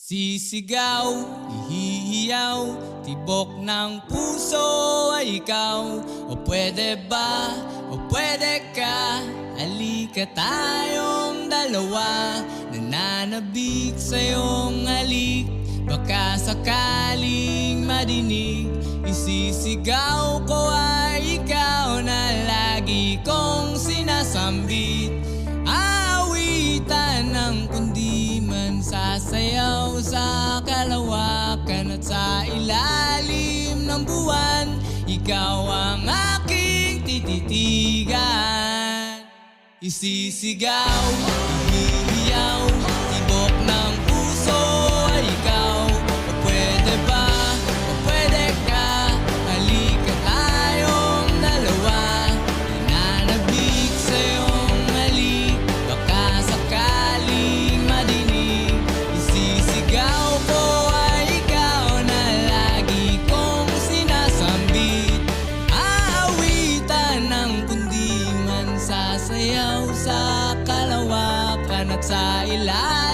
Sisigaw, ihihiyaw, tibok ng puso ay ikaw. O pwede ba, o pwede ka, halika tayong dalawa. Nananabik sa iyong halik, baka sakaling madinig. Isisigaw ko ay ikaw na lagi kong sinasambit. Aawitan ng kundiman, sasayaw sa kalawakan at sa ilalim ng buwan. Ikaw ang aking tititigan. Isisigaw, ihihiyaw, tibok ng puso ay ikaw. O pwede ba, o pwede ka, halika tayong dalawa. Nananabik sa iyong halik, baka sakaling madinig. Isisigaw ko ay ikaw na lagi kong sinasambit. Aawitan ng kundiman, sasayaw sa kalawakan at sa ilalim